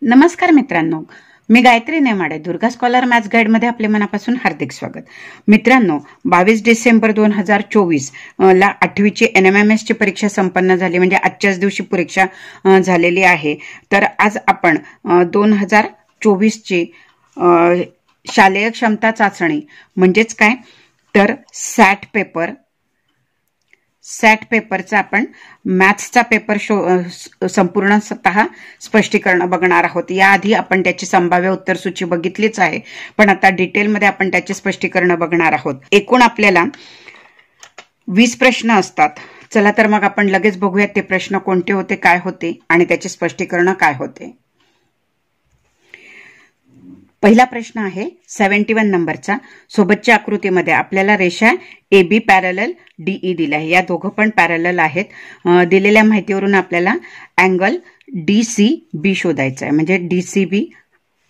नमस्कार मित्रांनो, मी Gayatri Nemade. Durga scholar maths guide मध्ये आपले मनापासून हार्दिक स्वागत. मित्रांनो, 22 डिसेंबर 2024 ला 8वीची NMMS ची परीक्षा संपन्न झाली, म्हणजे आजच्याच दिवशी परीक्षा झालेली आहे. तर आज आपण 2024 ची शालेय क्षमता चाचणी म्हणजेच काय तर सॅट पेपरचा आपण मॅथ्सचा पेपर संपूर्णतः स्पष्टीकरण बघणार आहोत. याआधी आपण त्याची संभाव्य उत्तर सूची बघितलीच आहे, पण आता डिटेलमध्ये आपण त्याचे स्पष्टीकरण बघणार आहोत. एकूण आपल्याला 20 प्रश्न असतात. चला तर मग आपण लगेच बघूयात ते प्रश्न कोणते होते, काय होते आणि त्याचे स्पष्टीकरण काय होते. पहिला प्रश्न आहे 71 नंबरचा. सोबतच्या आकृतीमध्ये आपल्याला रेषा AB पॅरलल DE दिला आहे. या दोघं पण पॅरलल आहेत. दिलेल्या माहितीवरून आपल्याला अँगल DCB शोधायचा आहे, म्हणजे DCB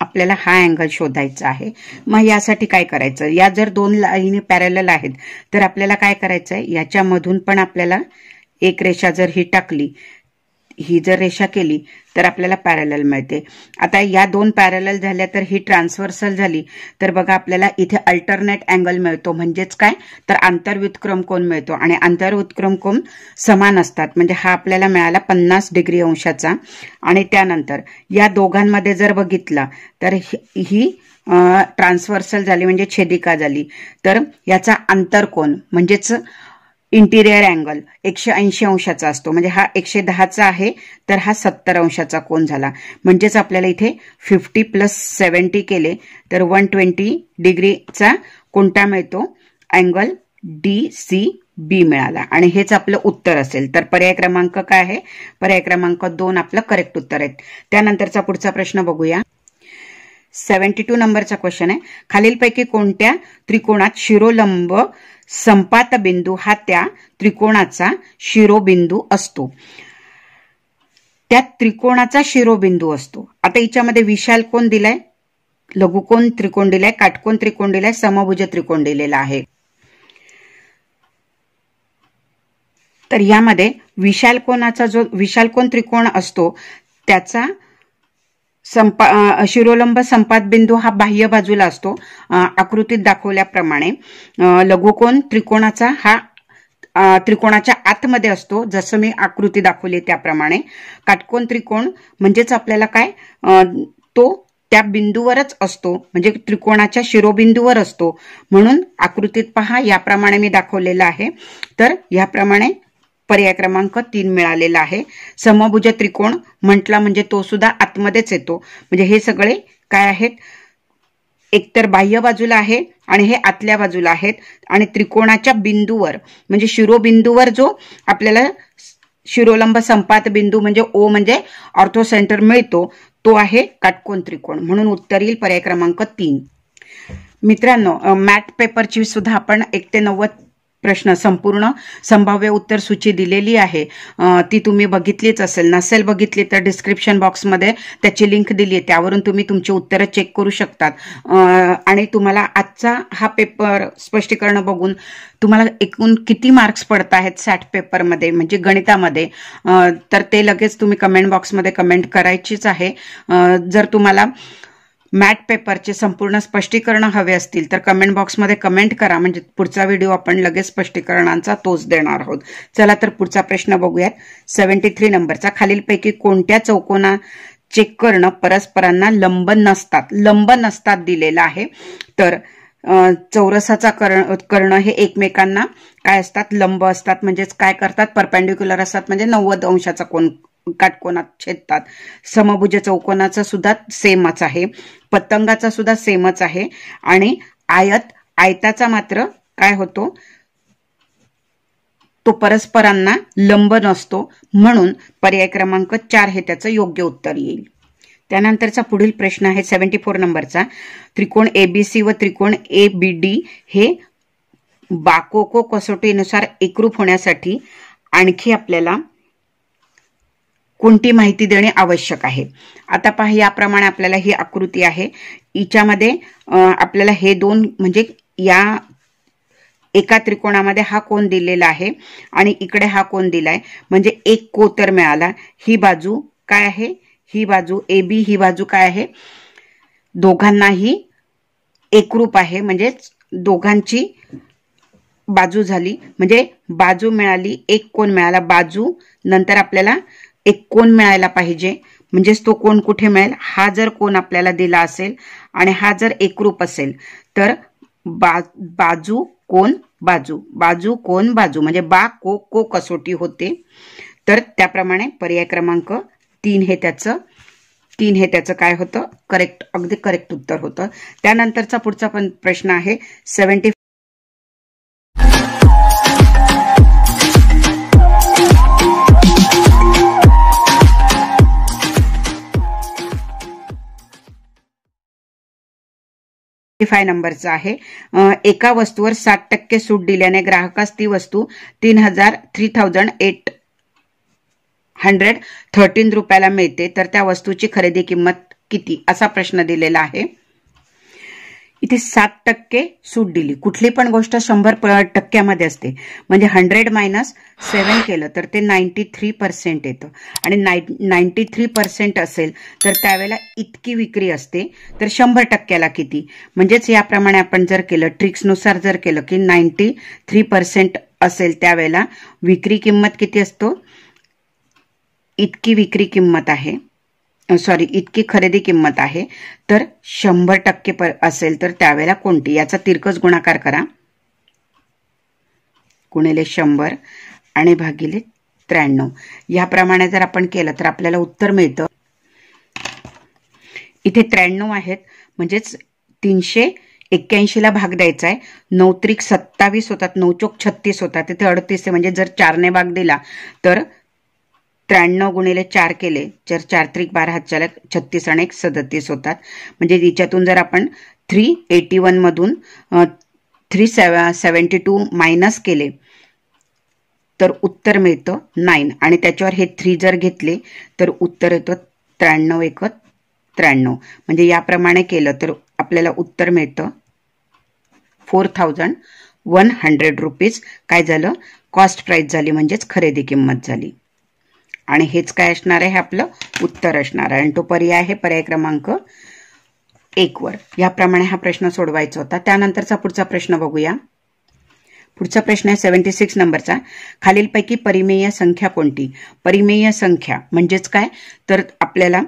आपल्याला हा अँगल शोधायचा आहे. मग यासाठी काय करायचं, या जर दोन लाईनी पॅरलल आहेत तर आपल्याला काय करायचं आहे, याच्यामधून पण आपल्याला एक रेषा जर ही टाकली, ही जर रेषा केली तर आपल्याला पॅरलल मिळते. आता या दोन पॅरलल झाल्या तर ही ट्रान्सव्हर्सल झाली तर बघा आपल्याला इथे अल्टरनेट अँगल मिळतो, म्हणजेच काय तर आंतरव्युत्क्रम कोन मिळतो. आणि आंतरव्युत्क्रम कोन समान असतात, म्हणजे हा आपल्याला मिळाला 50 डिग्री अंशाचा. आणि त्यानंतर या दोघांमध्ये जर बघितला तर ही ट्रान्सव्हर्सल झाली, म्हणजे छेदिका झाली. तर याचा आंतरकोन म्हणजेच इंटिरियर अँगल 180 अंशाचा असतो, म्हणजे हा 110चा आहे तर हा 70 अंशाचा कोन झाला. म्हणजेच आपल्याला इथे 50 + 70 केले तर 120 डिग्रीचा कोणता मिळतो, अँगल DCB मिळाला. आणि हेच आपलं उत्तर असेल. तर पर्याय क्रमांक काय आहे, पर्याय क्रमांक 2 आपलं करेक्ट उत्तर आहे. त्यानंतरचा पुढचा प्रश्न बघूया. 72 नंबरचा क्वेश्चन आहे. खालीलपैकी कोणत्या त्रिकोणात शिरोलंब संपात बिंदू हा त्या त्रिकोणाचा शिरोबिंदू असतो. त्या त्रिकोणाचा शिरोबिंदू असतो. आता याच्यामध्ये विशाल कोण दिलाय, लघुकोन त्रिकोण दिलाय, काटकोन त्रिकोण दिलाय, समभुज त्रिकोण दिलेला आहे. तर यामध्ये विशालकोनाचा जो विशालकोन त्रिकोण असतो त्याचा शिरोलंब संपात बिंदू हा बाह्य बाजूला असतो आकृतीत दाखवल्याप्रमाणे. लघुकोन त्रिकोणाचा हा त्रिकोणाच्या आतमध्ये असतो, जसं मी आकृती दाखवली त्याप्रमाणे. काटकोन त्रिकोण म्हणजेच आपल्याला काय तो त्या बिंदूवरच असतो, म्हणजे त्रिकोणाच्या शिरोबिंदूवर असतो. म्हणून आकृतीत पहा याप्रमाणे मी दाखवलेलं आहे. तर याप्रमाणे पर्याय क्रमांक 3 मिळालेला आहे. समभुज त्रिकोण म्हटला म्हणजे तो सुद्धा आतमध्येच येतो, म्हणजे हे सगळे काय आहेत, एकतर बाह्य बाजूला आहे आणि हे आतल्या बाजूला आहेत. आणि त्रिकोणाच्या बिंदूवर म्हणजे शिरोबिंदूवर जो आपल्याला शिरोलंब संपात बिंदू म्हणजे O म्हणजे ऑर्थो सेंटर मिळतो तो आहे काटकोन त्रिकोण. म्हणून उत्तर येईल पर्याय क्रमांक 3. मित्रांनो, मॅथ पेपरची सुद्धा आपण 1 ते 90 प्रश्न संपूर्ण संभाव्य उत्तर सूची दिलेली आहे. ती तुम्ही बघितलीच असेल. नसेल बघितली तर डिस्क्रिप्शन बॉक्समध्ये त्याची लिंक दिली आहे, त्यावरून तुम्ही तुमची उत्तरं चेक करू शकतात. आणि तुम्हाला आजचा हा पेपर स्पष्टीकरण बघून तुम्हाला एकूण किती मार्क्स पडत आहेत सॅट पेपरमध्ये म्हणजे गणितामध्ये, तर ते लगेच तुम्ही कमेंट बॉक्समध्ये कमेंट करायचीच आहे. जर तुम्हाला मॅथ पेपरचे संपूर्ण स्पष्टीकरण हवे असतील तर कमेंट बॉक्समध्ये कमेंट करा, म्हणजे पुढचा व्हिडिओ आपण लगेच स्पष्टीकरणांचा तोच देणार आहोत. चला तर पुढचा प्रश्न बघूयात. 73 नंबरचा. खालीलपैकी कोणत्या चौकोनाचे कर्ण परस्परांना लंब नसतात दिलेला आहे. तर चौरसाचा कर्ण हे एकमेकांना काय असतात, लंब असतात. म्हणजेच काय करतात, परपेंडिक्युलर असतात, म्हणजे 90 अंशाचा कोन काटकोनात छेदतात. समभुज चौकोनाचा सुद्धा सेमच आहे, पतंगाचा सुद्धा सेमच आहे. आणि आयताचा मात्र काय होतो, तो परस्परांना लंब नसतो. म्हणून पर्याय क्रमांक 4 हे त्याचं योग्य उत्तर येईल. त्यानंतरचा पुढील प्रश्न आहे 74 नंबरचा. त्रिकोण ABC व त्रिकोण ABD हे बाकोको कसोटीनुसार एकरूप होण्यासाठी आणखी आपल्याला कोणती माहिती देणे आवश्यक आहे. आता पहा याप्रमाणे आपल्याला ही आकृती आहे. हिच्यामध्ये आपल्याला हे दोन म्हणजे या एका त्रिकोणामध्ये हा कोन दिलेला आहे आणि इकडे हा कोन दिलाय, म्हणजे एक कोतर मिळाला. ही बाजू काय आहे, ही बाजू AB ही बाजू काय आहे, दोघांनाही एकरूप आहे, म्हणजे दोघांची बाजू झाली, म्हणजे बाजू मिळाली, एक कोण मिळाला. बाजू नंतर आपल्याला एक कोण मिळायला पाहिजे, म्हणजेच तो कोण कुठे मिळेल, हा जर कोण आपल्याला दिला असेल आणि हा जर एकरूप असेल तर बाजू कोण बाजू, बाजू कोण बाजू, म्हणजे बा को को कसोटी होते. तर त्याप्रमाणे पर्याय क्रमांक 3 हे त्याचं काय होतं, करेक्ट, अगदी करेक्ट उत्तर होतं. त्यानंतरचा पुढचा पण प्रश्न आहे 75 नंबरचा आहे. एका वस्तूवर 60% सूट दिल्याने ग्राहकास ती वस्तू 3,813 रुपयाला मिळते, तर त्या वस्तूची खरेदी किंमत किती, असा प्रश्न दिलेला आहे. इथे 60% सूट दिली. कुठली पण गोष्ट 100% असते, म्हणजे 100 - 7 केलं तर ते 93% येतं, आणि 93% असेल तर त्यावेळेला इतकी विक्री असते, तर 100%ला किती, म्हणजेच याप्रमाणे आपण जर केलं, ट्रिक्सनुसार जर केलं की 93% असेल त्यावेळेला विक्री किंमत किती असतो, इतकी विक्री किंमत आहे, सॉरी इतकी खरेदी किंमत आहे, तर 100% असेल तर त्यावेळेला कोणती, याचा तिरकस गुणाकार करा, गुणिले 100 आणि भागिले 93. याप्रमाणे जर आपण केलं तर आपल्याला उत्तर मिळतं. इथे 93 आहेत, म्हणजेच 381 ला भाग द्यायचा आहे. 9 त्रिक 27 होतात, 9 चोक 36 होतात, तिथे 38 आहे, म्हणजे जर 4 ने भाग दिला तर 93 गुणिले 4 केले, जर 4 त्रिक 12 हातच्याला 36 आणि 1 37 होतात, म्हणजे याच्यातून जर आपण 381 मधून 372 मायनस केले तर उत्तर मिळतं 9, आणि त्याच्यावर हे 3 जर घेतले तर उत्तर येतं 93 1 93. म्हणजे याप्रमाणे केलं तर आपल्याला उत्तर मिळतं 4100 रुपीज. काय झालं, कॉस्ट प्राइस झाली, म्हणजेच खरेदी किंमत झाली, आणि हेच काय असणार आहे, आपलं उत्तर असणार आहे, आणि तो पर्याय आहे पर्याय क्रमांक 1 वर. याप्रमाणे हा प्रश्न सोडवायचा होता. त्यानंतरचा पुढचा प्रश्न बघूया. पुढचा प्रश्न आहे 76 नंबरचा. खालीलपैकी परिमेय संख्या कोणती. परिमेय संख्या म्हणजेच काय, तर आपल्याला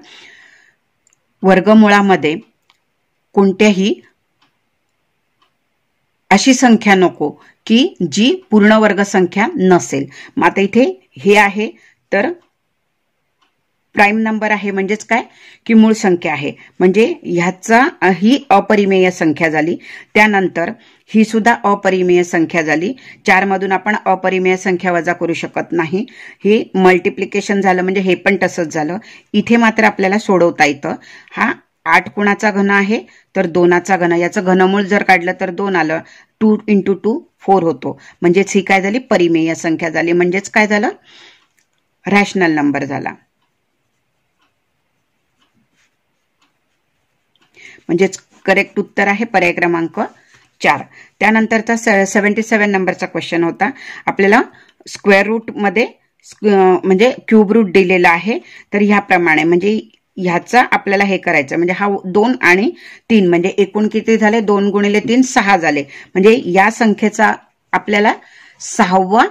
वर्गमुळामध्ये कोणत्याही अशी संख्या नको की जी पूर्ण वर्ग संख्या नसेल. मग आता इथे हे आहे तर प्राइम नंबर आहे, म्हणजेच काय की मूळ संख्या आहे, म्हणजे ह्याचा ही अपरिमेय संख्या झाली. त्यानंतर ही सुद्धा अपरिमेय संख्या झाली. 4 मधून आपण अपरिमेय संख्या वजा करू शकत नाही. हे मल्टिप्लिकेशन झालं, म्हणजे हे पण तसंच झालं. इथे मात्र आपल्याला सोडवता येतं. हा 8 कुणाचा घन आहे तर 2चा घन, याचं घनमूळ जर काढलं तर 2 आलं, 2 × 2 4 होतो, म्हणजेच ही काय झाली, परिमेय संख्या झाली, म्हणजेच काय झालं, रॅशनल नंबर झाला, म्हणजेच करेक्ट उत्तर आहे पर्याय क्रमांक 4. त्यानंतरचा 77 नंबरचा क्वेश्चन होता. आपल्याला स्क्वेअर रूट मध्ये म्हणजे क्यूब रूट दिलेला आहे, तर ह्याप्रमाणे म्हणजे ह्याचा आपल्याला हे करायचं, म्हणजे हा 2 आणि 3 म्हणजे एकूण किती झाले, 2 गुणिले 3 6 झाले, म्हणजे या संख्येचा आपल्याला 6वा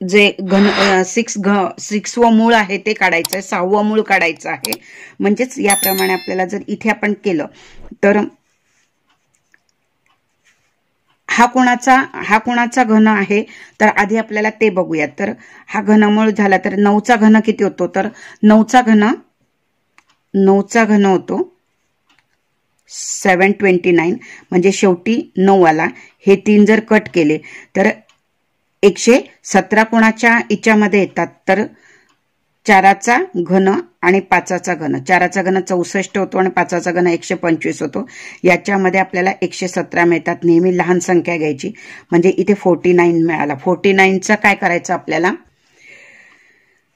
जे घन 6व मूळ आहे ते काढायचं आहे, 6व मूळ काढायचं आहे. म्हणजेच याप्रमाणे आपल्याला जर इथे आपण केलं तर हा कोणाचा घन आहे, तर आधी आपल्याला ते बघूया. तर हा घनमूळ झाला तर 9चा घन किती होतो, तर 9चा घन होतो 729, म्हणजे शेवटी 9 आला. हे 3 जर कट केले तर 117 कोणाच्या इच्यामध्ये येतात, तर 4चा घन आणि 5चा घन. 4चा घन 64 होतो आणि 5चा घन 125 होतो. याच्यामध्ये आपल्याला 117 मिळतात. नेहमी लहान संख्या घ्यायची, म्हणजे इथे 49 मिळाला. 49चा काय करायचं, आपल्याला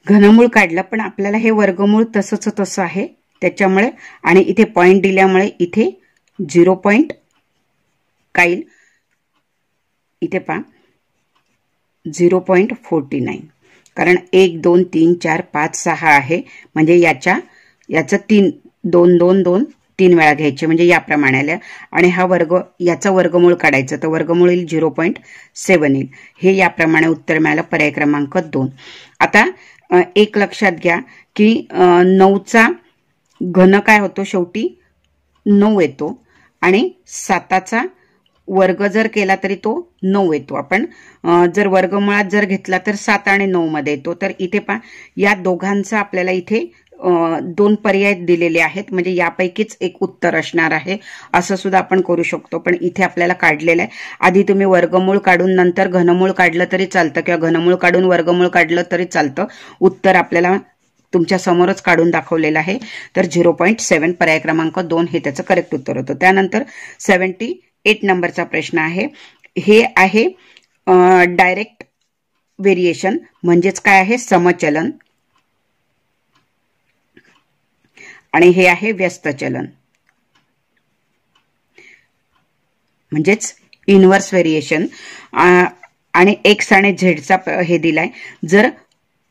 घनमूळ काढलं, पण आपल्याला हे वर्गमूळ तसंच आहे त्याच्यामुळे, आणि इथे पॉइंट दिल्यामुळे इथे 0 पॉइंट काईल, इथे पहा 0.49, कारण 1 2 3 4 5 6 आहे, म्हणजे याच्या याचं 2 3 वेळा घ्यायचे म्हणजे याप्रमाणे आलं आणि हा वर्ग याचा वर्गमूळ काढायचं तर वर्गमूळ येईल 0.7 येईल. हे याप्रमाणे उत्तर मिळालं पर्याय क्रमांक 2. आता एक लक्षात घ्या की 9चा घन काय होतो शेवटी 9 येतो आणि 7चा वर्ग जर केला तरी तो 9 येतो. आपण जर वर्गमुळात जर घेतला तर 7 आणि 9 मध्ये येतो. तर इथे पहा या दोघांचा आपल्याला इथे 2 पर्याय दिलेले आहेत म्हणजे यापैकीच एक उत्तर असणार आहे असं सुद्धा आपण करू शकतो. पण इथे आपल्याला काढलेलं आहे. आधी तुम्ही वर्गमूळ काढून नंतर घनमूळ काढलं तरी चालतं किंवा घनमूळ काढून वर्गमूळ काढलं तरी चालतं. उत्तर आपल्याला तुमच्या समोरच काढून दाखवलेलं आहे. तर 0.7 पर्याय क्रमांक 2 हे त्याचं करेक्ट उत्तर होतं. त्यानंतर 78 नंबरचा प्रश्न आहे. हे आहे डायरेक्ट व्हेरिएशन म्हणजेच काय आहे समचलन आणि हे आहे व्यस्त चलन म्हणजेच इनव्हर्स व्हेरिएशन. आणि एक्स आणि झेडचा हे दिलाय. जर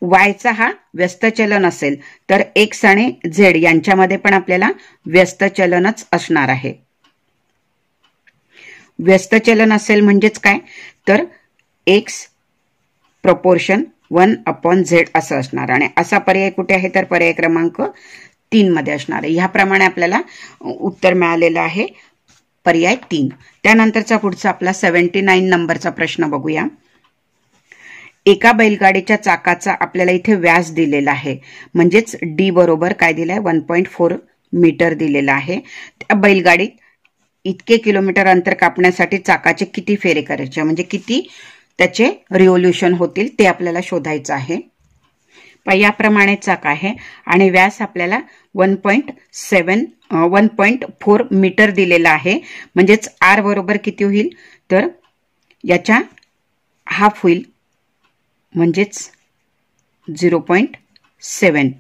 वायचा हा व्यस्त चलन असेल तर एक्स आणि झेड यांच्यामध्ये पण आपल्याला व्यस्त चलनच असणार आहे. व्यस्त चलन असेल म्हणजेच काय तर एक्स प्रपोर्शन 1/z असं असणार आणि असा पर्याय कुठे आहे तर पर्याय क्रमांक 3 मध्ये असणार आहे. ह्याप्रमाणे आपल्याला उत्तर मिळालेलं आहे पर्याय 3. त्यानंतरचा पुढचा आपला 79 नंबरचा प्रश्न बघूया. एका बैलगाडीच्या चाकाचा आपल्याला इथे व्यास दिलेला आहे म्हणजेच डी बरोबर काय दिलाय 1.4 मीटर दिलेला आहे. त्या बैलगाडीत इतके किलोमीटर अंतर कापण्यासाठी चाकाचे किती फेरे करायचे म्हणजे किती त्याचे रिव्होल्यूशन होतील ते आपल्याला शोधायचं आहे. याप्रमाणे चाक आहे आणि व्यास आपल्याला 1.4 मीटर दिलेला आहे म्हणजेच आर बरोबर किती होईल तर याच्या हाफ होईल म्हणजेच 0.7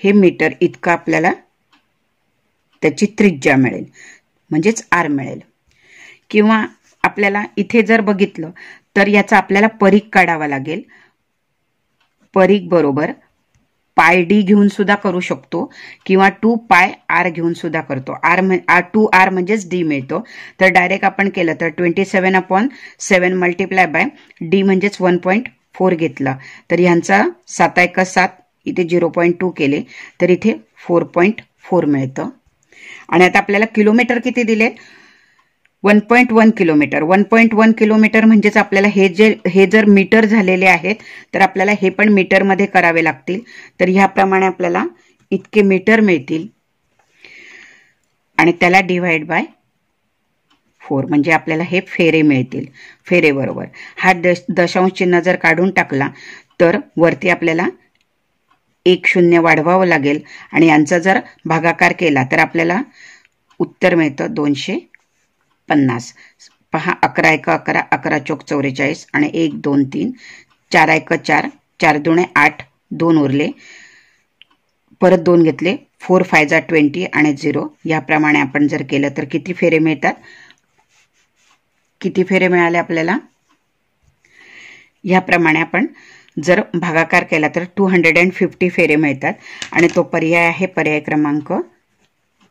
हे मीटर इतका आपल्याला त्याची त्रिज्या मिळेल म्हणजेच आर मिळेल. किंवा आपल्याला इथे जर बघितलं तर याचा आपल्याला परीघ काढावा लागेल. परीघ बरोबर पाय डी घेऊन सुद्धा करू शकतो किंवा 2 पाय आर घेऊन सुद्धा करतो. 2r म्हणजेच डी मिळतो. तर डायरेक्ट आपण केलं तर 27/7 मल्टिप्लाय बाय डी म्हणजेच 1.4 घेतला तर ह्यांचा 7×7 इथे 0.2 केले तर इथे 4.4 मिळतं. आणि आता आपल्याला किलोमीटर किती दिले 1.1 किलोमीटर. 1.1 किलोमीटर म्हणजेच आपल्याला हे जर मीटर झालेले आहेत तर आपल्याला हे पण मीटर मध्ये करावे लागतील. तर ह्याप्रमाणे आपल्याला इतके मीटर मिळतील आणि त्याला डिवाइड बाय 4 म्हणजे आपल्याला हे फेरे मिळतील. फेरे बरोबर हा दशांश चिन्ह जर काढून टाकला तर वरती आपल्याला 1 0 वाढवावं लागेल आणि यांचा जर भागाकार केला तर आपल्याला उत्तर मिळतं 250. पहा 11 × 11 11 चौक 44 आणि 1 2 3 4 × 4 4 2 8 2 उरले परत 2 घेतले 4 5 20 आणि 0. याप्रमाणे आपण जर केलं तर किती फेरे मिळतात किती फेरे मिळाले आपल्याला याप्रमाणे आपण जर भागाकार केला तर 250 फेरे मिळतात आणि तो पर्याय आहे पर्याय क्रमांक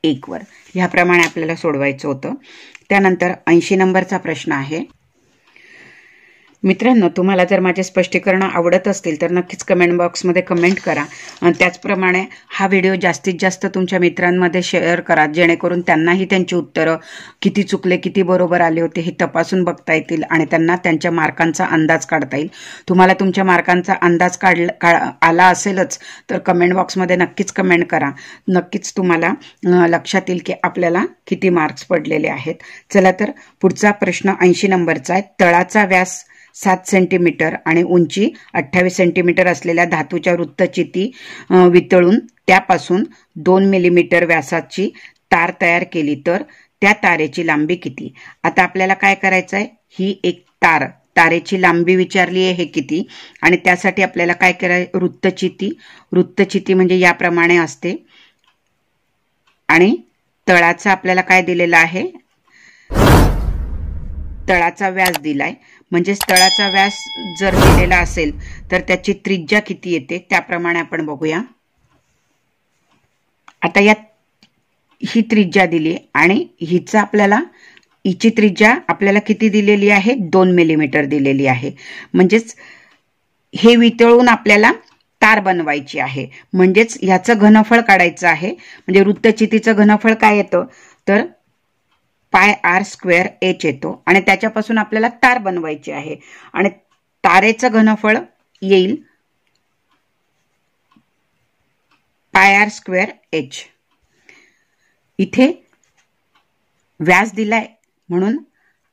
1 वर. ह्याप्रमाणे आपल्याला सोडवायचं होतं. त्यानंतर 80 नंबरचा प्रश्न आहे. मित्रांनो तुम्हाला जर माझे स्पष्टीकरण आवडत असतील तर नक्कीच कमेंट बॉक्समध्ये कमेंट करा. त्याचप्रमाणे हा व्हिडिओ जास्तीत जास्त तुमच्या मित्रांमध्ये शेअर करा जेणेकरून त्यांनाही त्यांची उत्तरं किती चुकले किती बरोबर आले होते हे तपासून बघता येतील आणि त्यांना त्यांच्या मार्कांचा अंदाज काढता येईल. तुम्हाला तुमच्या मार्कांचा अंदाज आला असेलच तर कमेंट बॉक्समध्ये नक्कीच कमेंट करा. नक्कीच तुम्हाला लक्षात येईल की आपल्याला किती मार्क्स पडलेले आहेत. चला तर पुढचा प्रश्न 80 नंबरचा आहे. तळाचा व्यास 7 सेंटीमीटर आणि उंची 28 सेंटीमीटर असलेल्या धातूच्या वृत्तचिती वितळून त्यापासून 2 मिलीमीटर व्यासाची तार तयार केली तर त्या तारेची लांबी किती. आता आपल्याला काय करायचं आहे ही एक तारेची लांबी विचारली आहे हे किती आणि त्यासाठी आपल्याला काय करायचं वृत्तचिती म्हणजे याप्रमाणे असते आणि तळाचा आपल्याला काय दिलेला आहे तळाचा व्यास दिलाय म्हणजे तळाचा व्यास जर दिलेला असेल तर त्याची त्रिज्या किती येते त्याप्रमाणे आपण बघूया. आता यात ही त्रिज्या दिली आणि हिचा आपल्याला हिची त्रिज्या आपल्याला किती दिलेली आहे 2 मिलीमीटर दिलेली आहे. म्हणजेच हे वितळून आपल्याला तार बनवायची आहे. म्हणजेच ह्याचं घनफळ काढायचं आहे. म्हणजे वृत्तचितीचं घनफळ काय येतं तर पाय आर स्क्वेअर एच येतो आणि त्याच्यापासून आपल्याला तार बनवायची आहे आणि तारेचं घनफळ येईल पाय आर स्क्वेअर एच. इथे व्यास दिलाय म्हणून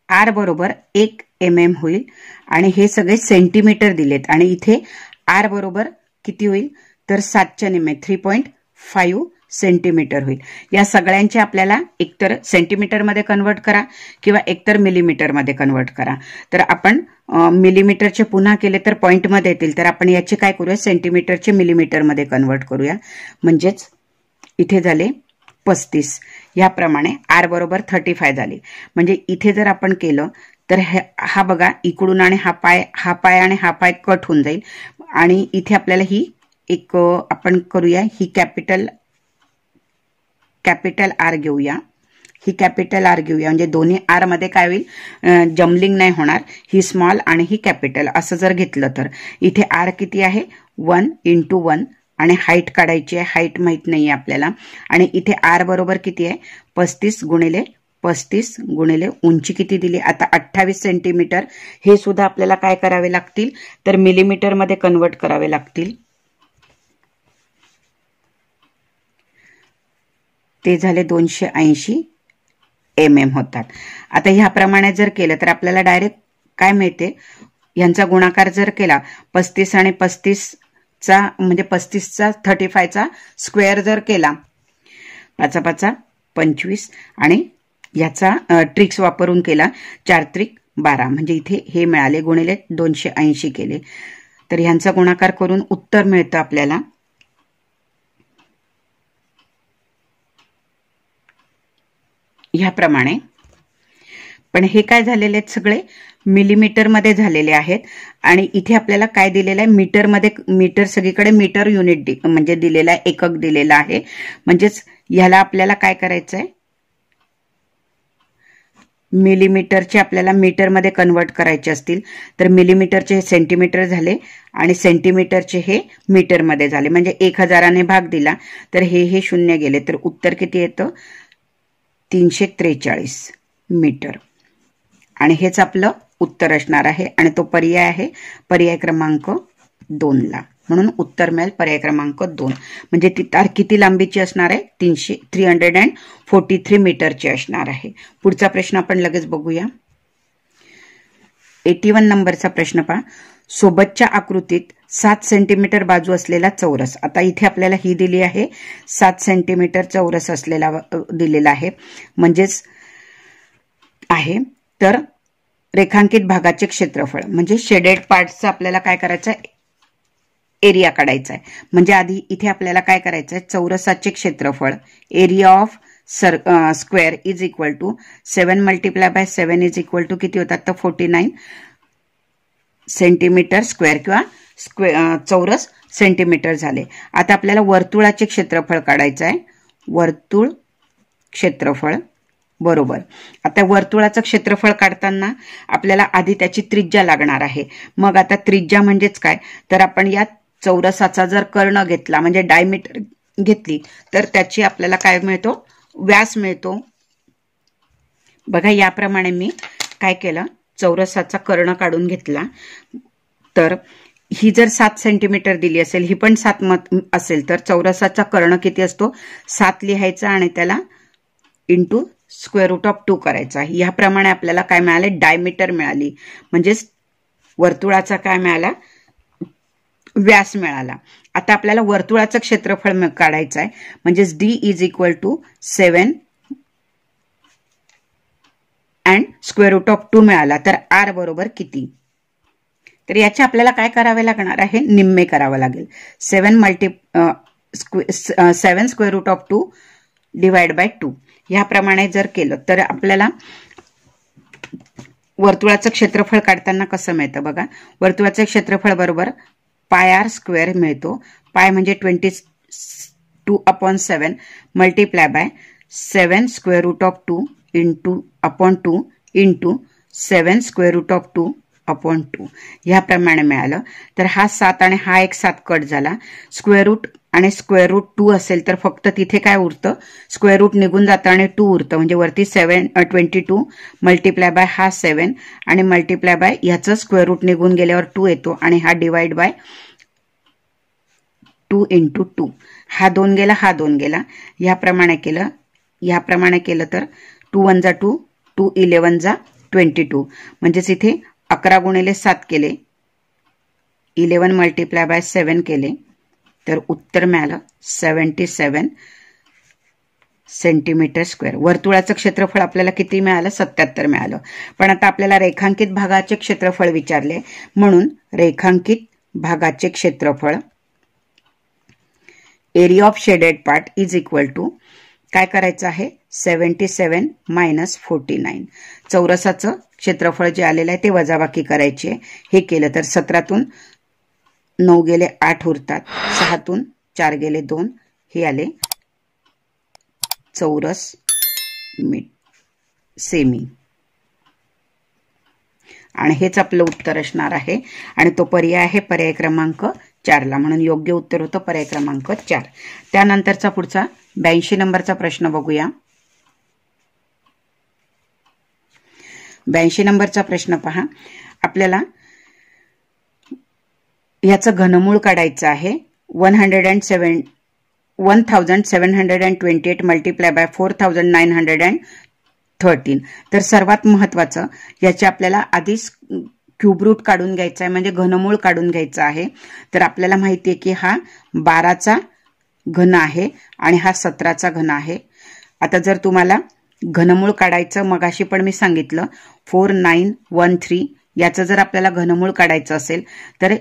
आर बरोबर 1 mm होईल आणि हे सगळे सेंटीमीटर दिलेत आणि इथे आर बरोबर किती होईल तर 7च्या निम्मे 3.5 सेंटीमीटर होईल. या सगळ्यांचे आपल्याला एकतर सेंटीमीटर मध्ये कन्वर्ट करा किंवा एकतर मिलीमीटर मध्ये कन्वर्ट करा. तर आपण मिलीमीटरचे पुन्हा केले तर पॉइंट मध्ये येतील. तर आपण याचे काय करूया सेंटीमीटरचे मिलीमीटर मध्ये कन्वर्ट करूया. म्हणजेच इथे झाले 35. याप्रमाणे आर बरोबर 35 झाले. म्हणजे इथे जर आपण केलं तर हा बघा इकडून आणि हा पाय आणि हा पाय कट होऊन जाईल आणि इथे आपल्याला ही एक आपण करूया ही कॅपिटल आर घेऊया. ही कॅपिटल आर घेऊया म्हणजे दोन्ही आर मध्ये काय होईल जम्बलिंग नाही होणार. ही स्मॉल आणि ही कॅपिटल असं जर घेतलं तर इथे आर किती आहे 1 × 1 आणि हाईट काढायची आहे. हाईट माहित नाहीये आपल्याला आणि इथे आर बरोबर किती आहे 35 × 35 × उंची किती दिली आता 28 सेंटीमीटर. हे सुद्धा आपल्याला काय करावे लागतील तर मिलीमीटर मध्ये कन्वर्ट करावे लागतील. ते झाले 280 mm होतात. आता ह्याप्रमाणे जर केलं तर आपल्याला डायरेक्ट काय मिळते यांचा गुणाकार जर केला 35 आणि 35 चा म्हणजे 35चा 35चा स्क्वेअर जर केला 5 5 25 आणि याचा ट्रिक्स वापरून केला 4 त्रिक 12 म्हणजे इथे हे मिळाले गुणिले 280 केले तर ह्यांचा गुणाकार करून उत्तर मिळतं आपल्याला ह्याप्रमाणे. पण हे काय झालेले आहेत सगळे मिलीमीटर मध्ये झालेले आहेत आणि इथे आपल्याला काय दिलेलं आहे मीटर मध्ये. मीटर सगळीकडे मीटर युनिट म्हणजे दिलेला आहे एकक दिलेला आहे. म्हणजेच ह्याला आपल्याला काय करायचं आहे मिलीमीटरचे आपल्याला मीटर मध्ये कन्वर्ट करायचे असतील तर मिलीमीटरचे हे सेंटीमीटर झाले आणि सेंटीमीटरचे हे मीटर मध्ये झाले. म्हणजे 1000ने भाग दिला तर हे 0 गेले तर उत्तर किती येतं 343 मीटर आणि हेच आपलं उत्तर असणार आहे आणि तो पर्याय आहे पर्याय क्रमांक 2 ला. म्हणून उत्तर मिळेल पर्याय क्रमांक 2. म्हणजे ती तार किती लांबीची असणार आहे 343 मीटरची असणार आहे. पुढचा प्रश्न आपण लगेच बघूया. 81 नंबरचा प्रश्न पहा. सोबतच्या आकृतीत 7 सेंटीमीटर बाजू असलेला चौरस. आता इथे आपल्याला ही दिली आहे 7 सेंटीमीटर चौरस असलेला दिलेला आहे म्हणजेच आहे. तर रेखांकित भागाचे क्षेत्रफळ म्हणजे शेडेड पार्टचं आपल्याला काय करायचं आहे एरिया काढायचा आहे. म्हणजे आधी इथे आपल्याला काय करायचं आहे चौरसाचे क्षेत्रफळ area of square is equal to 7 × 7 is equal to किती होतात तर 49 सेंटीमीटर स्क्वेअर किंवा चौरस सेंटीमीटर झाले. आता आपल्याला वर्तुळाचे क्षेत्रफळ काढायचं आहे. वर्तुळ क्षेत्रफळ बरोबर. आता वर्तुळाचं क्षेत्रफळ काढताना आपल्याला आधी त्याची त्रिज्या लागणार आहे. मग आता त्रिज्या म्हणजेच काय तर आपण या चौरसाचा जर कर्ण घेतला म्हणजे डायमीटर घेतली तर त्याची आपल्याला काय मिळतो व्यास मिळतो. बघा याप्रमाणे मी काय केलं चौरसाचा कर्ण काढून घेतला. तर ही जर 7 सेंटीमीटर दिली असेल ही पण 7 असेल तर चौरसाचा कर्ण किती असतो 7 लिहायचा आणि त्याला इंटू √2 करायचा. याप्रमाणे आपल्याला काय मिळाले डायमीटर मिळाली म्हणजेच वर्तुळाचा काय मिळाला व्यास मिळाला. आता आपल्याला वर्तुळाचं क्षेत्रफळ काढायचं आहे म्हणजेच d is equal to 7 and √2 मिळाला. तर r बरोबर किती तर याचे आपल्याला काय करावे लागणार आहे निम्मे करावं लागेल. 7 √2 डिवाइड बाय 2 ह्याप्रमाणे जर केलं तर आपल्याला वर्तुळाचं क्षेत्रफळ काढताना कसं मिळतं बघा. वर्तुळाचं क्षेत्रफळ बरोबर पाय r स्क्वेअर मिळतो. पाय म्हणजे 2/7 multiply by 7 square root of 2 into upon 2 into 7 square root of 2 upon 2 ह्याप्रमाणे मिळालं. तर हा 7 आणि हा एक 7 कट झाला. स्क्वेअर रूट आणि स्क्वेअर रूट 2 असेल तर फक्त तिथे काय उरतं, स्क्वेअर रूट निघून जातं आणि 2 उरतं. म्हणजे वरती 22 मल्टिप्लाय बाय हा 7 आणि मल्टिप्लाय बाय ह्याचं स्क्वेअर रूट निघून गेल्यावर 2 येतो आणि हा डिवाइड बाय 2 इंटू 2. हा 2 गेला, हा 2 गेला. ह्याप्रमाणे केलं तर 2 1 जा 2, 2 11 जा 22. म्हणजेच इथे 11 गुणिले 7 केले, 11 मल्टिप्लाय बाय 7 केले तर उत्तर मिळालं 77 सेंटीमीटर स्क्वेअर. वर्तुळाचं क्षेत्रफळ आपल्याला किती मिळालं, 77 मिळालं. पण आता आपल्याला रेखांकित भागाचे क्षेत्रफळ विचारले, म्हणून रेखांकित भागाचे क्षेत्रफळ area of shaded part is equal to काय करायचं आहे, 77 मायनस 49. चौरसाचं क्षेत्रफळ जे आलेलं आहे ते वजाबाकी करायची आहे. हे केलं तर 17तून 9 गेले 8 उरतात, 6तून 4 गेले 2, हे आले चौरस सेमी. आणि हेच आपलं उत्तर असणार आहे. आणि तो पर्याय आहे पर्याय क्रमांक 4ला. म्हणून योग्य उत्तर होतं पर्याय क्रमांक 4. त्यानंतरचा पुढचा 82 नंबरचा प्रश्न बघूया. 82 नंबरचा प्रश्न पहा. आपल्याला याचं घनमूळ काढायचं आहे. 1728 मल्टिप्लाय बाय 4913. तर सर्वात महत्वाचं याचे आपल्याला आधीच क्यूब रूट काढून घ्यायचा आहे, म्हणजे घनमूळ काढून घ्यायचं आहे. तर आपल्याला माहिती आहे की हा 12चा घन आहे आणि हा 17चा घन आहे. आता जर तुम्हाला घनमूळ काढायचं, मगाशी पण मी सांगितलं 4913 याचं जर आपल्याला घनमूळ काढायचं असेल तर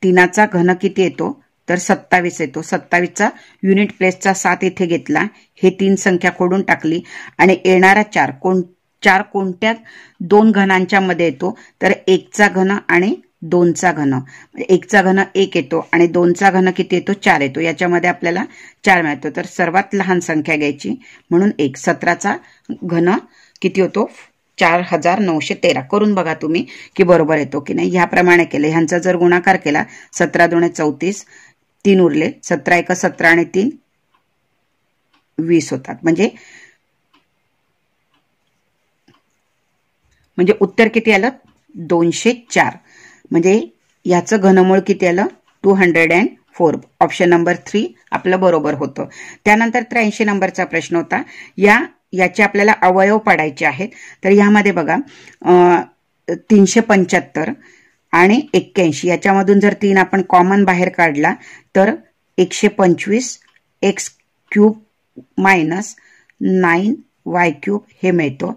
3चा घन किती येतो, तर 27 येतो. 27चा युनिट प्लेसचा 7 इथे घेतला, हे 3 संख्या खोडून टाकली आणि येणारा 4 कोणत्या 2 घनांच्या मध्ये येतो, तर 1चा घन आणि 2चा घन. 1चा घन 1 येतो आणि 2चा घन किती येतो, 4 येतो. याच्यामध्ये आपल्याला 4 मिळतो. तर सर्वात लहान संख्या घ्यायची, म्हणून 1. 17चा घन किती होतो, 4913. करून बघा तुम्ही की बरोबर येतो की नाही. ह्याप्रमाणे केले. ह्यांचा जर गुणाकार केला 17 दुणे 34, 3 उरले, 17 1 17 आणि 3 20 होतात. म्हणजे उत्तर किती आलं, 204. म्हणजे याचं घनमूळ किती आलं, 204. ऑप्शन नंबर 3 आपलं बरोबर होतं. त्यानंतर 83 नंबरचा प्रश्न होता. याचे आपल्याला अवयव पाडायचे आहेत. तर यामध्ये बघा 375 आणि 81 याच्यामधून जर 3 आपण कॉमन बाहेर काढला तर 125 x cube minus 9y cube हे मिळतो.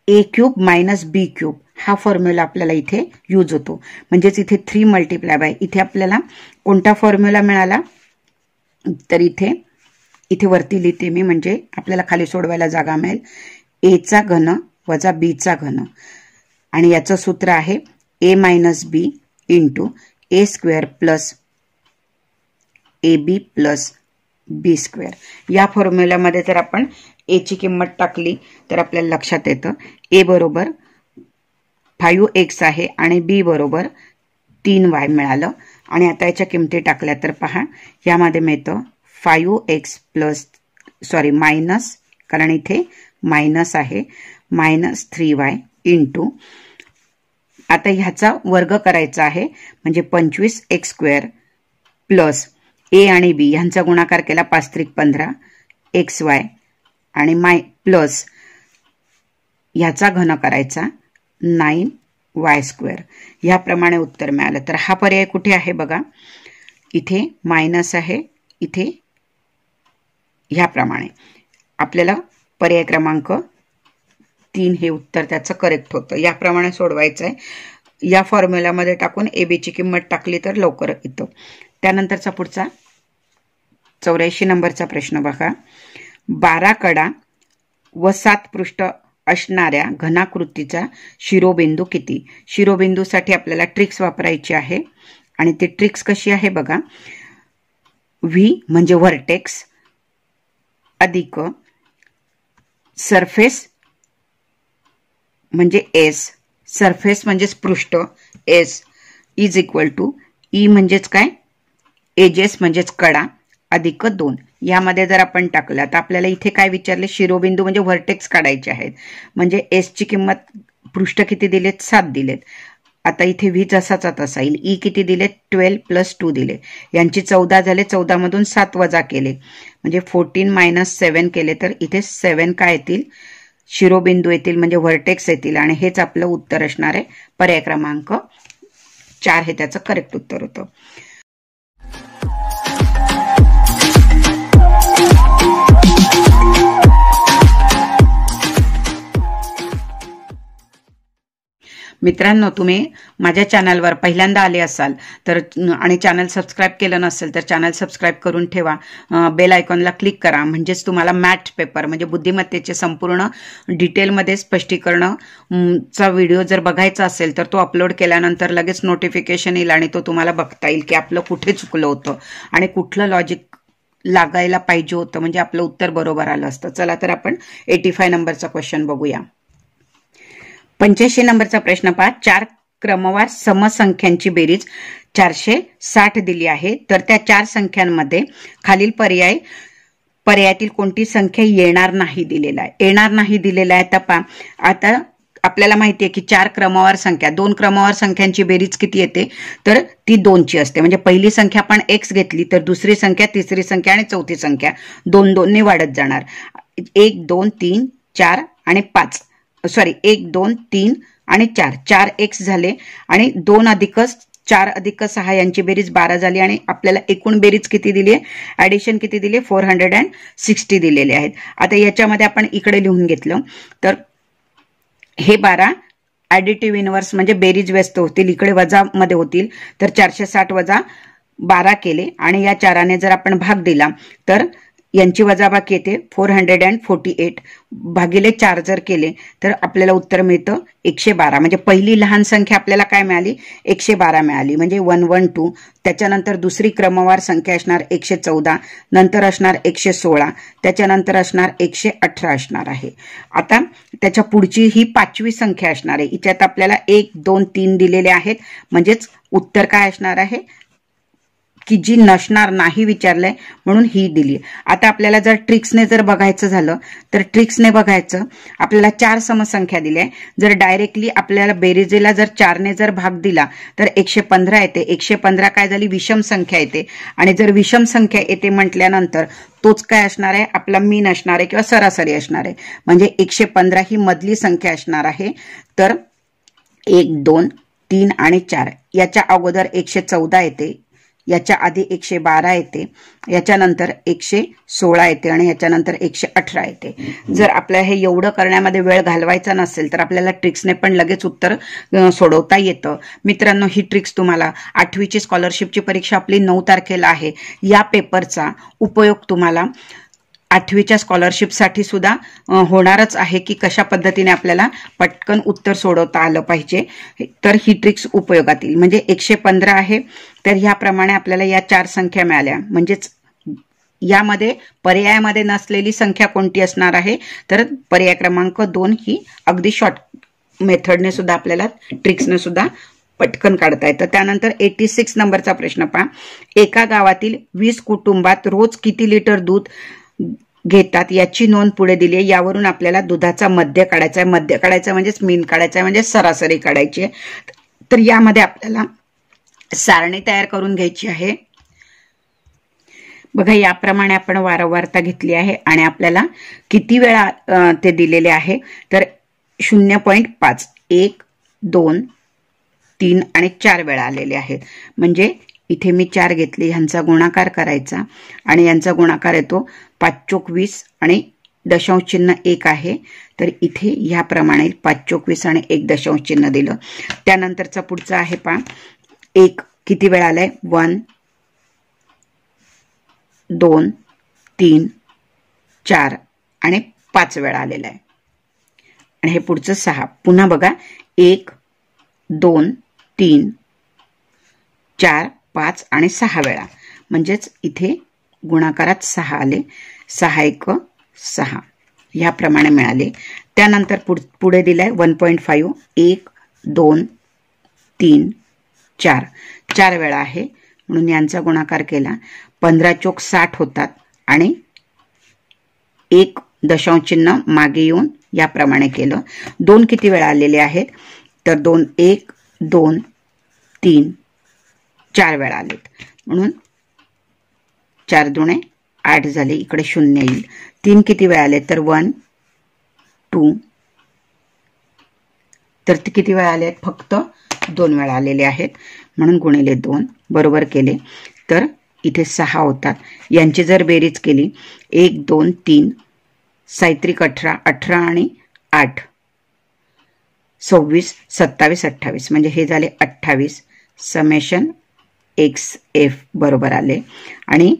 ए क्यूब मायनस बी क्यूब हा फॉर्म्युला आपल्याला इथे यूज होतो. म्हणजेच इथे 3 मल्टिप्लाय बाय, इथे आपल्याला कोणता फॉर्म्युला मिळाला, तर इथे वरती लिहिते मी, म्हणजे आपल्याला खाली सोडवायला जागा मिळेल. एचा घन वजा बीचा घन आणि याचं सूत्र आहे A minus B into A square plus A B plus B square. या फॉर्म्युल्यामध्ये जर आपण ए ची किंमत टाकली तर आपल्याला लक्षात येतं ए बरोबर 5x आहे आणि बी बरोबर 3y मिळालं. आणि आता याच्या किमती टाकल्या तर पहा, यामध्ये मिळतं 5x प्लस मायनस, कारण इथे मायनस आहे, मायनस 3y इंटू, आता ह्याचा वर्ग करायचा आहे म्हणजे 25x स्क्वेअर प्लस ए आणि बी ह्यांचा गुणाकार केला 5 त्रिक 15 xy आणि प्लस ह्याचा घन करायचा 9y स्क्वेअर. ह्याप्रमाणे उत्तर मिळालं. तर हा पर्याय कुठे आहे बघा, इथे मायनस आहे, इथे ह्याप्रमाणे आपल्याला पर्याय क्रमांक 3 हे उत्तर त्याचं करेक्ट होतं. याप्रमाणे सोडवायचं आहे. या फॉर्म्युलामध्ये टाकून ए बी ची किंमत टाकली तर लवकर येतो. त्यानंतरचा पुढचा 84 नंबरचा प्रश्न बघा. 12 कडा व 7 पृष्ठ असणाऱ्या घनाकृतीचा शिरोबिंदू किती. शिरोबिंदूसाठी आपल्याला ट्रिक्स वापरायची आहे आणि ती ट्रिक्स कशी आहे बघा. व्ही म्हणजे व्हर्टेक्स अधिक सरफेस म्हणजे एस, सरफेस म्हणजेच पृष्ठ S is equal to E म्हणजेच काय एजेस म्हणजेच कडा अधिक 2. यामध्ये जर आपण टाकलं तर आपल्याला इथे काय विचारले, शिरोबिंदू म्हणजे व्हर्टेक्स काढायचे आहेत. म्हणजे एस ची किंमत पृष्ठ किती दिलेत 7 दिलेत. आता इथे व्ही जसाचा तसा येईल. ई किती दिले 12 + 2 दिले. यांची 14 झाले. 14 मधून 7 वजा केले म्हणजे 14 - 7 केले तर इथे 7 काय येतील शिरोबिंदू येतील म्हणजे व्हर्टेक्स येतील आणि हेच आपलं उत्तर असणार आहे. पर्याय क्रमांक 4 हे त्याचं करेक्ट उत्तर होतं. मित्रांनो, तुम्ही माझ्या चॅनलवर पहिल्यांदा आले असाल तर आणि चॅनल सबस्क्राईब केलं नसेल तर चॅनल सबस्क्राईब करून ठेवा. बेल आयकॉनला क्लिक करा म्हणजेच तुम्हाला मॅथ पेपर म्हणजे बुद्धिमत्तेचे संपूर्ण डिटेलमध्ये स्पष्टीकरणाचा व्हिडिओ जर बघायचा असेल तर तो अपलोड केल्यानंतर लगेच नोटिफिकेशन येईल आणि तो तुम्हाला बघता येईल की आपलं कुठे चुकलं होतं आणि कुठलं लॉजिक लागायला पाहिजे होतं म्हणजे आपलं उत्तर बरोबर आलं असतं. चला तर आपण 85 नंबरचा क्वेश्चन बघूया. 85 नंबरचा प्रश्न पहा. 4 क्रमवार समसंख्यांची बेरीज 460 दिली आहे. तर त्या 4 संख्यांमध्ये खालील पर्यायातील कोणती संख्या येणार नाही दिलेला आहे. येणार नाही दिलेला आहे. आता आपल्याला माहिती आहे की 4 क्रमवार संख्या, 2 क्रमवार संख्यांची बेरीज किती येते तर ती 2 ची असते. म्हणजे पहिली संख्या आपण x घेतली तर दुसरी संख्या, तिसरी संख्या आणि चौथी संख्या 2-2 ने वाढत जाणार. 1 2 3 4 आणि 5 1 2 3 आणि 4 4x झाले आणि 2 अधिक 4 अधिक 6 यांची बेरीज 12 झाली आणि आपल्याला एकूण बेरीज किती दिली आहे, ऍडिशन किती दिली आहे 460 दिलेले आहेत. आता याच्यामध्ये आपण इकडे लिहून घेतलं तर हे 12 ऍडिटिव्ह इनव्हर्स म्हणजे बेरीज व्यस्त होतील, इकडे वजा मध्ये होतील तर 460 वजा 12 केले आणि या 4ने जर आपण भाग दिला तर यांची वजाबाकी येते 448 भागिले 4 जर केले तर आपल्याला उत्तर मिळतं 112. म्हणजे पहिली लहान संख्या आपल्याला काय मिळाली 112 मिळाली म्हणजे 112. त्याच्यानंतर दुसरी क्रमवार संख्या असणार 114, नंतर असणार 116, त्याच्यानंतर असणार 118 असणार आहे. आता त्याच्या पुढची ही 5वी संख्या असणार आहे. याच्यात आपल्याला 1 2 3 दिलेले आहेत म्हणजेच उत्तर काय असणार आहे की जी नसणार नाही विचारलंय म्हणून ही दिली. आता आपल्याला जर ट्रिक्सने जर बघायचं झालं तर ट्रिक्सने बघायचं, आपल्याला 4 समसंख्या दिल्या. जर डायरेक्टली आपल्याला बेरीजेला जर 4 ने जर भाग दिला तर 115 येते. 115 काय झाली विषम संख्या येते आणि जर विषम संख्या येते म्हटल्यानंतर तोच काय असणार आहे आपला मीन असणार आहे किंवा सरासरी असणार आहे. म्हणजे 115 ही मधली संख्या असणार आहे. तर 1 2 3 आणि 4 याच्या अगोदर 114 येते, याच्या आधी 112 येते, याच्यानंतर 116 येते आणि याच्यानंतर 118 येते. जर आपल्याला हे एवढं करण्यामध्ये वेळ घालवायचा नसेल तर आपल्याला ट्रिक्सने पण लगेच उत्तर सोडवता येतं. मित्रांनो, ही ट्रिक्स तुम्हाला 8वीची स्कॉलरशिपची परीक्षा आपली 9 तारखेला आहे. या पेपरचा उपयोग तुम्हाला 8वीच्या स्कॉलरशिपसाठी सुद्धा होणारच आहे की कशा पद्धतीने आपल्याला पटकन उत्तर सोडवता आलं पाहिजे. तर ही ट्रिक्स उपयोगात येईल. म्हणजे 115 आहे तर ह्याप्रमाणे आपल्याला या 4 संख्या मिळाल्या. म्हणजेच यामध्ये पर्यायामध्ये नसलेली संख्या कोणती असणार आहे तर पर्याय क्रमांक 2 ही अगदी शॉर्ट मेथडने सुद्धा आपल्याला ट्रिक्सने सुद्धा पटकन काढता येतं. त्यानंतर 86 नंबरचा प्रश्न पहा. एका गावातील 20 कुटुंबात रोज किती लिटर दूध घेतात याची नोंद पुढे दिली आहे. यावरून आपल्याला दुधाचा मध्य काढायचा आहे. मध्य काढायचा म्हणजेच मीन काढायचा आहे म्हणजे सरासरी काढायची आहे. तर यामध्ये आपल्याला सारणी तयार करून घ्यायची आहे. बघा, याप्रमाणे आपण वारंवारता घेतली आहे आणि आपल्याला किती वेळा ते दिलेले आहे तर 0.5 1 2 3 आणि 4 वेळा आलेले आहेत. म्हणजे इथे मी 4 घेतले, ह्यांचा गुणाकार करायचा आणि यांचा गुणाकार येतो 5 चोक 20 आणि दशांश चिन्ह 1 आहे. तर इथे ह्याप्रमाणे 5 चोक 20 आणि 1 दशांश चिन्ह दिलं. त्यानंतरचा पुढचा आहे पहा. 1 किती वेळा आलाय 1 2 3 4 आणि 5 वेळा आलेला आहे. आणि हे पुढचं 6. पुन्हा बघा 1 2 3 4 5 आणि 6 वेळा. म्हणजेच इथे गुणाकारात 6 आले, 6 1 6 ह्याप्रमाणे मिळाले. त्यानंतर पुढे दिलाय 1.5 1 2 3 4 4 वेळा आहे म्हणून यांचा गुणाकार केला. 15 चोक 60 होतात आणि 1 दशांश चिन्ह मागे येऊन याप्रमाणे केलं. 2 किती वेळा आलेले आहेत तर 2 1 2 3 4 वेळा आलेत म्हणून 4 दुणे 8 झाले. इकडे 0 येईल. 3 किती वेळा आले तर 1 2 तर ते किती वेळा आले फक्त 2 वेळा आलेले आहेत म्हणून गुणिले 2 बरोबर केले तर इथे 6 होतात. यांची जर बेरीज केली 1 2 3 सायत्रिक 18 18 आणि 8 26 27 28 म्हणजे हे झाले 28 समेशन एक्स एफ बरोबर आले. आणि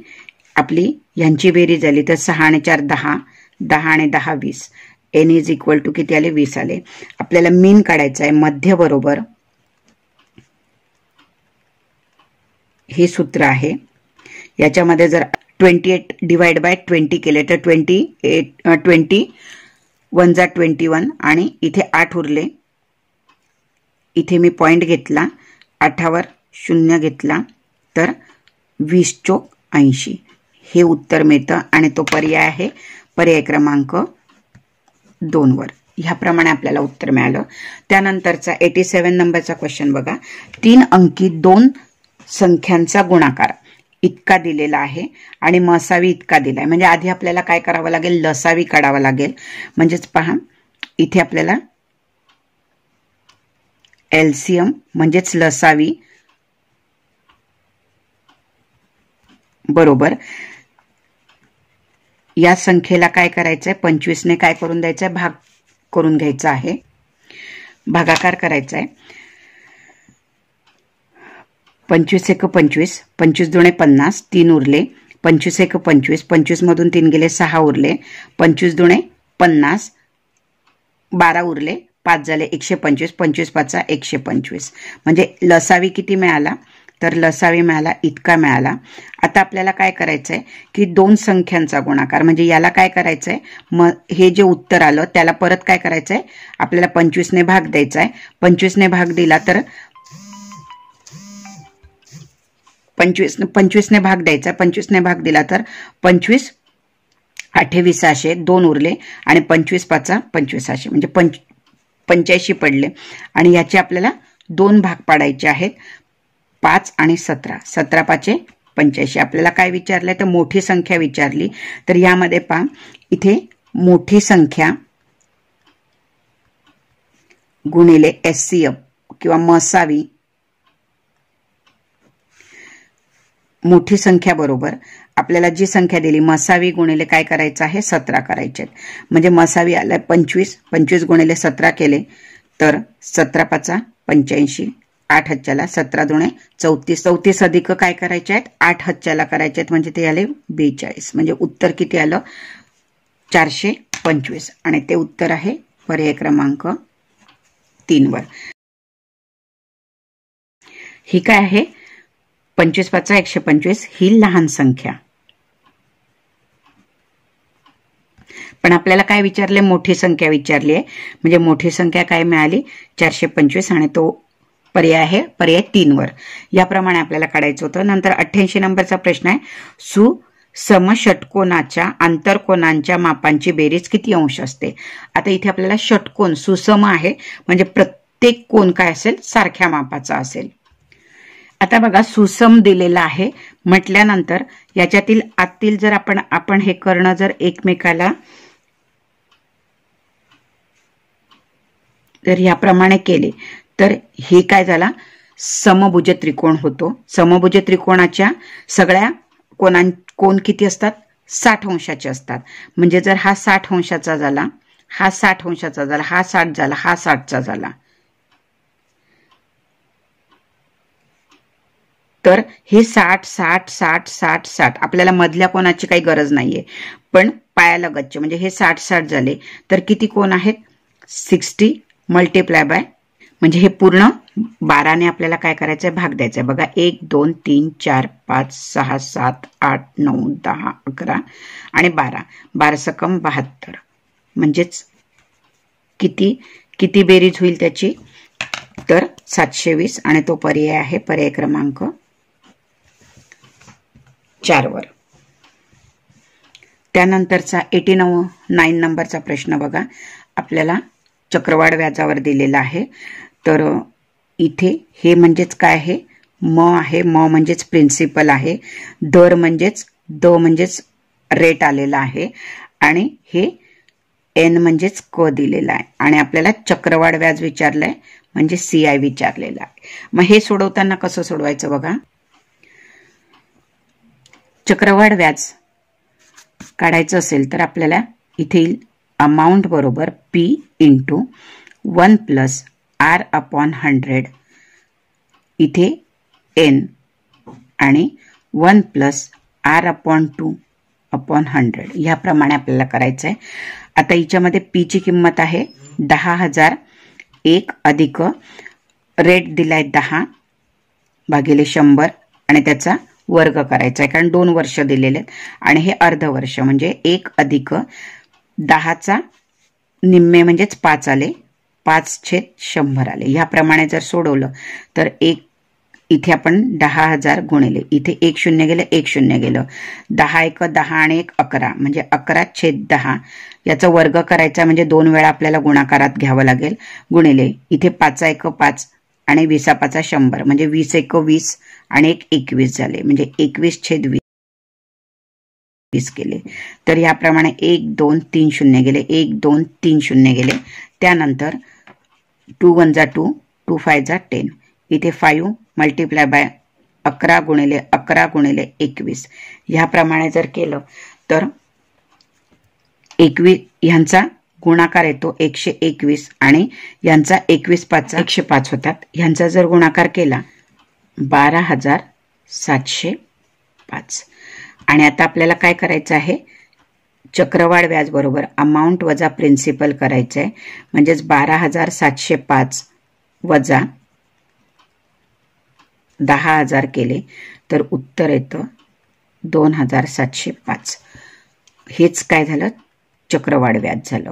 आपली यांची बेरीज झाली तर 6 आणि 4 10 10 आणि 10 20 एन इज इक्वल टू किती आले 20 आले. आपल्याला मीन काढायचा आहे मध्य बरोबर हे सूत्र आहे. याच्यामध्ये जर 28 डिवाइड बाय 20 केले तर 20 1 जा 21 आणि इथे 8 उरले. इथे मी पॉइंट घेतला 8 वर 0 घेतला तर 20 चोक 80 हे उत्तर मिळतं आणि तो पर्याय आहे पर्याय क्रमांक 2 वर. ह्याप्रमाणे आपल्याला उत्तर मिळालं. त्यानंतरचा 87 नंबरचा क्वेश्चन बघा. 3 अंकी 2 संख्यांचा गुणाकार इतका दिलेला आहे आणि मसावी इतका दिलाय. म्हणजे आधी आपल्याला काय करावं लागेल लसावी काढावा लागेल. म्हणजेच पहा इथे आपल्याला एलसीएम म्हणजेच लसावी बरोबर या संख्येला काय करायचंय 25 ने काय करून द्यायचंय भाग करून घ्यायचा आहे. भागाकार करायचा आहे. 25 1 25 25 दुणे 50 3 उरले. 25 1 25 25 मधून 3 गेले 6 उरले. 25 दुणे 50 12 उरले 5 झाले 125 25 5 125 म्हणजे लसावी किती मिळाला तर लसावी मिळाला इतका मिळाला. आता आपल्याला काय करायचंय की 2 संख्यांचा गुणाकार म्हणजे याला काय करायचंय हे जे उत्तर आलं त्याला परत काय करायचंय आपल्याला 25 ने भाग द्यायचा आहे. 25 ने भाग दिला तर 25 ने भाग द्यायचा. 25 ने भाग दिला तर 25 2800 2 उरले आणि 25 5 2500 म्हणजे 85 पडले. आणि याचे आपल्याला 2 भाग पाडायचे आहेत 5 आणि 17 17 5 85. आपल्याला काय विचारलंय तर मोठी संख्या विचारली. तर यामध्ये पहा इथे मोठी संख्या गुणिले एचसीएफ किंवा मसावी मोठी संख्या बरोबर आपल्याला जी संख्या दिली मसावी गुणिले काय करायचं आहे 17 करायचे. म्हणजे मसावी आला 25 25 गुणिले 17 केले तर 17 5 85 8 हच्च्याला 17 दुणे 34 34 अधिक काय करायचे आहेत 8 हच्च्याला करायचे आहेत म्हणजे ते आले 42 म्हणजे उत्तर किती आलं 425 आणि ते उत्तर आहे पर्याय क्रमांक 3 वर. ही काय आहे 25 5 125 ही लहान संख्या. पण आपल्याला काय विचारले मोठी संख्या विचारली आहे म्हणजे मोठी संख्या काय मिळाली 425 आणि तो पर्याय आहे पर्याय 3 वर. याप्रमाणे आपल्याला काढायचं होतं. नंतर 88 नंबरचा प्रश्न आहे सुसम-षटकोनाच्या आंतरकोनांच्या मापांची बेरीज किती अंश असते. आता इथे आपल्याला षटकोन सुसम आहे म्हणजे प्रत्येक कोन काय असेल सारख्या मापाचा असेल. आता बघा सुसम दिलेला आहे म्हटल्यानंतर याच्यातील आतील जर आपण हे कर्ण जर एकमेकाला तर याप्रमाणे केले तर हे काय झाला समभुज त्रिकोण होतो. समभुज त्रिकोणाच्या सगळ्या कोन किती असतात 60 अंशाचे असतात. म्हणजे जर हा 60 अंशाचा झाला हा 60 अंशाचा झाला हा 60 झाला हा 60चा झाला तर हे 60 60 60 60 60 आपल्याला मधल्या कोणाची काही गरज नाहीये पण पायालगतचे म्हणजे हे 60 60 झाले तर किती कोण आहेत 60 मल्टिप्लाय बाय म्हणजे हे पूर्ण 12ने आपल्याला काय करायचंय, भाग द्यायचा बघा. 1 2 3 4 5 6 7 8 9 10 11 आणि 12. 12 सकम 72. म्हणजेच किती किती बेरीज होईल त्याची, तर 720. आणि तो पर्याय आहे पर्याय क्रमांक 4 वर. त्यानंतरचा 89 नंबरचा प्रश्न बघा. आपल्याला चक्रवाढ व्याजावर दिलेला आहे. तर इथे हे म्हणजेच काय आहे, म आहे. म म्हणजेच प्रिन्सिपल आहे. दर म्हणजेच रेट आलेला आहे. आणि हे एन म्हणजेच क दिलेला आहे. आणि आपल्याला चक्रवाढ व्याज विचारलंय म्हणजे CI विचारलेला आहे. मग हे सोडवताना कसं सोडवायचं बघा. चक्रवाढ व्याज काढायचं असेल तर आपल्याला इथे येईल अमाऊंट बरोबर P इंटू 1 प्लस R/100. इथे N आणि 1 प्लस R/2/100 ह्याप्रमाणे आपल्याला करायचं आहे. आता हिच्यामध्ये P ची किंमत आहे 10,000. 1 अधिक रेट दिलाय 10 भागिले 100 आणि त्याचा वर्ग करायचा आहे, कारण 2 वर्ष दिलेले आहेत. आणि हे अर्ध वर्ष म्हणजे 1 अधिक 10चा निम्मे म्हणजेच 5 आले. 5/100 आले. ह्याप्रमाणे जर सोडवलं तर इथे आपण 10,000 गुणिले, इथे 1 शून्य गेलं 1 शून्य गेलं. 10 1 10 आणि 1 11 म्हणजे 11/10 याचा वर्ग करायचा म्हणजे 2 वेळा आपल्याला गुणाकारात घ्यावं लागेल. गुणिले इथे 5 1 5 आणि 20 5 100 म्हणजे 20 1 20 आणि 1 21 झाले. म्हणजे 21/20 केले. तर याप्रमाणे 1 2 3 शून्य गेले. 1 2 3 शून्य गेले. त्यानंतर 2 1 जा 2 2 5 जा 10. इथे 5 मल्टिप्लाय बाय 11 गुणिले 11 गुणिले 21 ह्याप्रमाणे जर केलं तर 21 ह्यांचा गुणाकार येतो 121 आणि यांचा 21 5 105 होतात. ह्यांचा जर गुणाकार केला 12,705. आणि आता आपल्याला काय करायचं आहे, चक्रवाढ व्याज बरोबर अमाऊंट वजा प्रिन्सिपल करायचं आहे. म्हणजेच 12,705 वजा 10,000 केले तर उत्तर येतं 2,705. हेच काय झालं, चक्रवाढ व्याज झालं.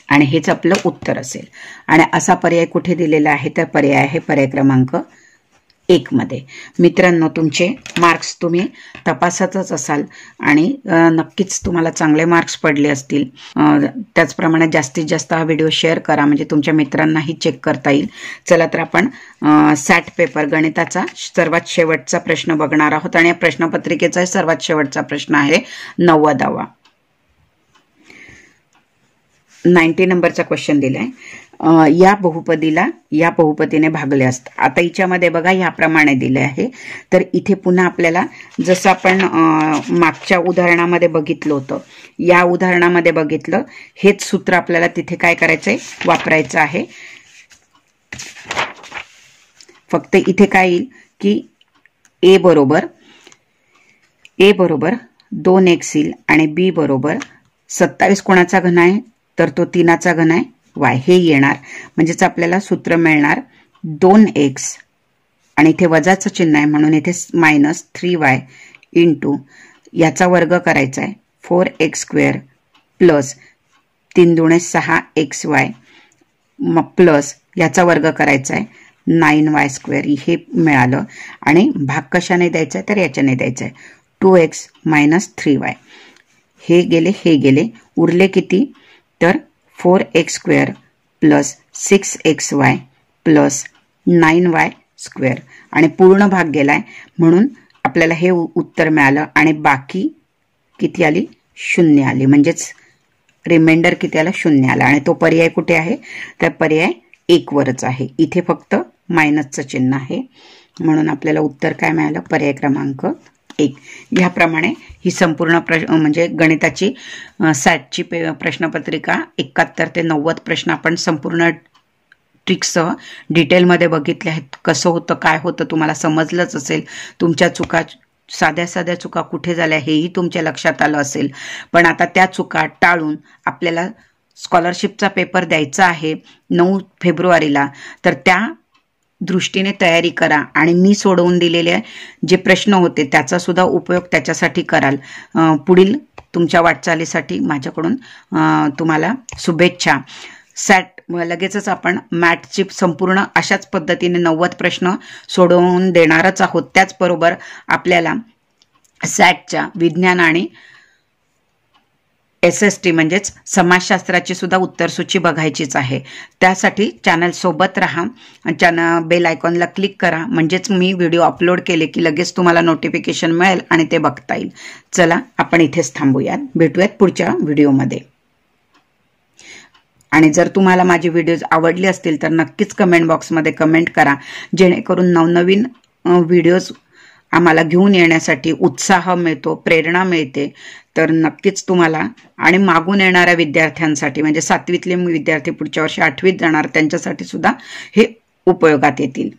आणि हेच आपलं उत्तर असेल. आणि असा पर्याय कुठे दिलेला आहे, तर पर्याय आहे पर्याय क्रमांक 1 मध्ये. मित्रांनो, तुमचे मार्क्स तुम्ही तपासतच असाल आणि नक्कीच तुम्हाला चांगले मार्क्स पडले असतील. त्याचप्रमाणे जास्तीत जास्त हा व्हिडिओ शेअर करा म्हणजे तुमच्या मित्रांनाही चेक करता येईल. चला तर आपण सॅट पेपर गणिताचा सर्वात शेवटचा प्रश्न बघणार आहोत. आणि या प्रश्नपत्रिकेचा सर्वात शेवटचा प्रश्न आहे 90वा. 90 नंबरचा क्वेश्चन दिलाय. या बहुपदीला या बहुपदीने भागले असतात. आता हिच्यामध्ये बघा ह्याप्रमाणे दिले आहे. तर इथे पुन्हा आपल्याला जसं आपण मागच्या उदाहरणामध्ये बघितलं होतं, या उदाहरणामध्ये बघितलं हेच सूत्र आपल्याला तिथे काय करायचंय, वापरायचं आहे. फक्त इथे काय येईल की ए बरोबर 2x येईल आणि बी बरोबर 27 कोणाचा घन आहे, तर तो 3चा घन आहे y हे येणार. म्हणजेच आपल्याला सूत्र मिळणार 2x आणि इथे वजाचं चिन्ह आहे म्हणून इथे -3y इंटू याचा वर्ग करायचा आहे 4x² प्लस 3 दुणे 6xy मग प्लस याचा वर्ग करायचा आहे 9y² हे मिळालं. आणि भाग कशाने द्यायचा आहे, तर याच्याने द्यायचा आहे 2x - 3y. हे गेले उरले किती, तर 4x² plus 6xy plus 9y² आणि पूर्ण भाग गेलाय म्हणून आपल्याला हे उत्तर मिळालं. आणि बाकी किती आली, 0 आली. म्हणजेच रिमाइंडर किती आला, 0 आला. आणि तो पर्याय कुठे आहे, तर पर्याय 1 वरच आहे. इथे फक्त मायनसचं चिन्ह आहे म्हणून आपल्याला उत्तर काय मिळालं, पर्याय क्रमांक 1. ह्याप्रमाणे ही संपूर्ण म्हणजे गणिताची सॅटची प्रश्नपत्रिका 71 ते 90 प्रश्न आपण संपूर्ण ट्रिक्ससह डिटेलमध्ये बघितले आहेत. कसं होतं काय होतं तुम्हाला समजलंच असेल. तुमच्या चुका साध्या चुका कुठे झाल्या हेही तुमच्या लक्षात आलं असेल. पण आता त्या चुका टाळून आपल्याला स्कॉलरशिपचा पेपर द्यायचा आहे 9 फेब्रुवारीला, तर त्या दृष्टीने तयारी करा आणि मी सोडवून दिलेले जे प्रश्न होते त्याचा सुद्धा उपयोग त्याच्यासाठी कराल. पुढील तुमच्या वाटचालीसाठी माझ्याकडून तुम्हाला शुभेच्छा. सॅट लगेचच आपण मॅथची संपूर्ण अशाच पद्धतीने 90 प्रश्न सोडवून देणारच आहोत. त्याचबरोबर आपल्याला सॅटच्या विज्ञान आणि SST म्हणजेच समाजशास्त्राची सुद्धा उत्तरसूची बघायचीच आहे. त्यासाठी चॅनल सोबत राहा, बेल आयकॉनला क्लिक करा, म्हणजेच मी व्हिडिओ अपलोड केले की लगेच तुम्हाला नोटिफिकेशन मिळेल आणि ते बघता येईल. चला आपण इथेच थांबूयात, भेटूयात पुढच्या व्हिडिओमध्ये. आणि जर तुम्हाला माझे व्हिडिओज आवडले असतील तर नक्कीच कमेंट बॉक्समध्ये कमेंट करा, जेणेकरून नवनवीन व्हिडिओज आम्हाला घेऊन येण्यासाठी उत्साह मिळतो, प्रेरणा मिळते. तर नक्कीच तुम्हाला आणि मागून येणाऱ्या विद्यार्थ्यांसाठी म्हणजे 7वीतले विद्यार्थी पुढच्या वर्षी 8वीत जाणार त्यांच्यासाठी सुद्धा हे उपयोगात येतील.